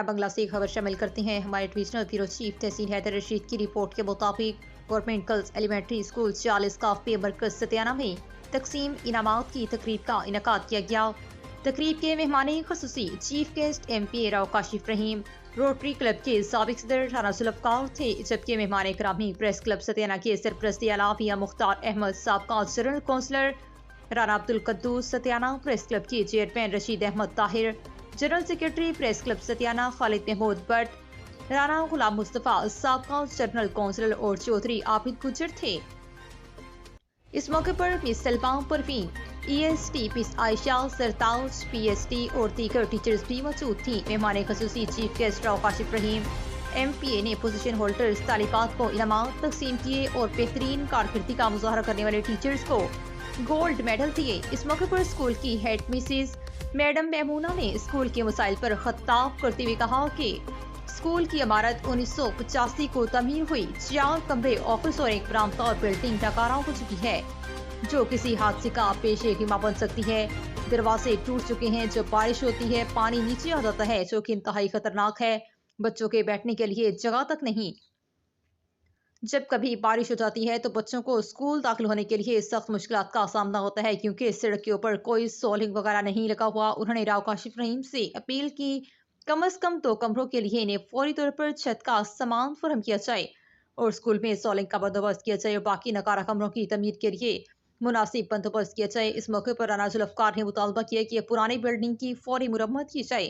बंगला से खबर शामिल करते हैं। हमारे डिविजनल ब्यूरो चीफ तहसील हैदर रशीद की रिपोर्ट के मुताबिक गवर्नमेंट गर्ल्स एलिमेंट्री स्कूल 40 काफी मरकज सतियाना में तकसीम इनामात की तकरीब का इनकाद किया गया। तकरीब के मेहमान खसूसी chief guest MP Rao Kashif Rahim Rotary Club के साबिक सदर राना जुल्फकार थे, जबकि मेहमान करामी प्रेस क्लब सतियाना के सरपरस्ती आला मियां मुख्तार अहमद, साबका general councillor Rana Abdul Quddus Satiana, press club के chairman Rashid Ahmad Tahir, general secretary press club Satiana Khalid Mahmood Bhatt, Rana Ghulam Mustafa, साबका जनरल कौंसलर और चौधरी आबिद गुजर थे। इस मौके पर miss Salma Parveen, EST miss Ayesha Sartaj, PST और दीगर टीचर्स भी मौजूद थी। मेहमान खसूसी chief guest Rao Kashif Rahim MPA ने पोजीशन होल्डर्स तालिबात को इनामात तकसीम किए और बेहतरीन कारकर्दगी का मुजाहरा करने वाले टीचर्स को गोल्ड मेडल दिए। इस मौके पर स्कूल की हेड मिसेस मैडम मेमूना ने स्कूल के मसाइल पर खिताब करते हुए कहा कि स्कूल की इमारत 1985 को तमीर हुई। 4 कमरे, ऑफिस और एक बरामदा और बिल्डिंग नकारा हो चुकी है, जो किसी हादसे का पेशे खिमा बन सकती है। दरवाजे टूट चुके हैं, जब बारिश होती है पानी नीचे आ जाता है, जो कि इंतहाई खतरनाक है। बच्चों के बैठने के लिए जगह तक नहीं। जब कभी बारिश हो जाती है तो बच्चों को स्कूल दाखिल होने के लिए सख्त मुश्किलात का सामना होता है, क्योंकि सड़क के ऊपर कोई सोलिंग वगैरह नहीं लगा हुआ। उन्होंने राव काशिफ रहीम से अपील की कम से कम 2 कमरों के लिए इन्हें फौरी तौर पर छत का सामान फराहम किया जाए और स्कूल में सोलिंग का बंदोबस्त किया जाए और बाकी नकारा कमरों की तमीर के लिए मुनासिब बंदोबस्त किया जाए। इस मौके पर राना जुल्फकार ने मुतालबा किया कि पुरानी बिल्डिंग की फौरी मुरम्मत की जाए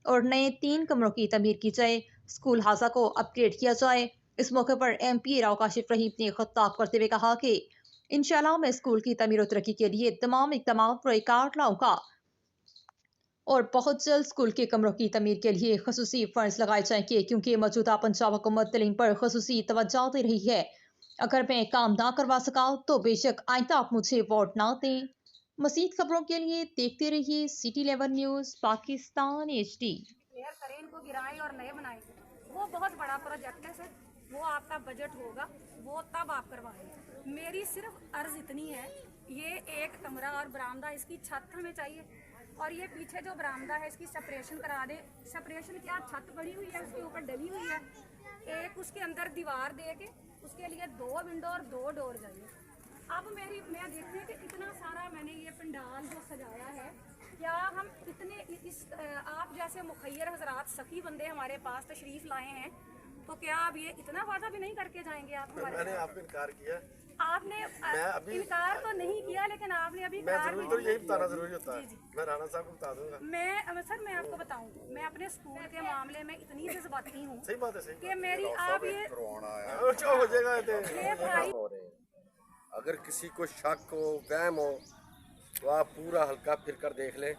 और नए 3 कमरों की तमीर की जाए। स्कूल हाजा को अपग्रेड किया जाए। इस मौके पर MP राव काशिफ रहीम ने खिताब करते हुए कहा कि इंशाल्लाह मैं स्कूल की तमीर और तरक्की के लिए तमाम इक़दाम पुरकार लाऊंगा और बहुत जल्द स्कूल के कमरों की तमीर के लिए खसूसी फंड्स लगाए जाएंगे, क्योंकि मौजूदा पंजाब हुकूमत तलीम पर खसूसी तवज्जो दे रही है। अगर मैं काम ना करवा सका तो बेशक आइंदा आप मुझे वोट ना दें। मज़ीद खबरों के लिए देखते रहिए City 11 news Pakistan HD। Clear करें, इनको गिराएं और नए बनाएं। वो बहुत बड़ा प्रोजेक्ट है सर, वो आपका बजट होगा, वो तब आप करवाएं। मेरी सिर्फ अर्ज इतनी है, ये एक कमरा और बरामदा, इसकी छत हमें चाहिए और ये पीछे जो बरामदा है इसकी सेपरेशन करा दे। सेपरेशन क्या, छत बनी हुई है उसके ऊपर डली हुई है, एक उसके अंदर दीवार दे के उसके लिए 2 विंडो और 2 डोर चाहिए। अब मैं देखती हूँ कि इतना सारा मैंने ये पंडाल जो सजाया है, क्या हम इतने आप जैसे मुखैर हजरात सखी बंदे हमारे पास तशरीफ लाए हैं, तो क्या आप ये इतना वादा भी नहीं करके जाएंगे? आप हमारे मैंने आपको इनकार किया? आपने इनकार तो नहीं किया, लेकिन आपने अभी तो यही बताना जरूरी होता है। मैं राणा साहब को बता दूंगा। सर मैं आपको बताऊं, मैं अपने स्कूल के मामले में इतनी जज्बाती हूँ। सही बात है, सही कि मेरी आप ये हो जाएगा। अगर किसी को शक हो, वहम हो, तो आप पूरा हल्का फिर कर देख लें।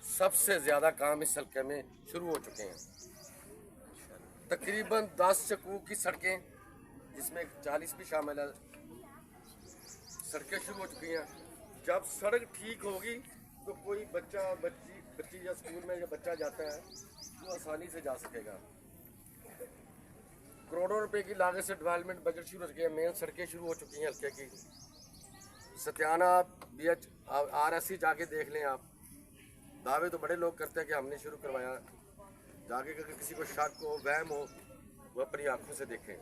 सबसे ज्यादा काम इस हल्के में शुरू हो चुके हैं। तकरीबन 10 चक्कू की सड़कें, जिसमें 40 भी शामिल है, सड़कें शुरू हो चुकी हैं। जब सड़क ठीक होगी तो कोई बच्ची या स्कूल में या बच्चा जाता है वो आसानी से जा सकेगा। करोड़ों रुपए की लागत से डेवलपमेंट बजट शुरू हो चुके हैं। मेन सड़कें शुरू हो चुकी हैं हल्के की। सतियाना BH RSC जाके देख लें आप। दावे तो बड़े लोग करते हैं कि हमने शुरू करवाया, जाके अगर किसी को शक हो, वहम हो, वो अपनी आंखों से देखें।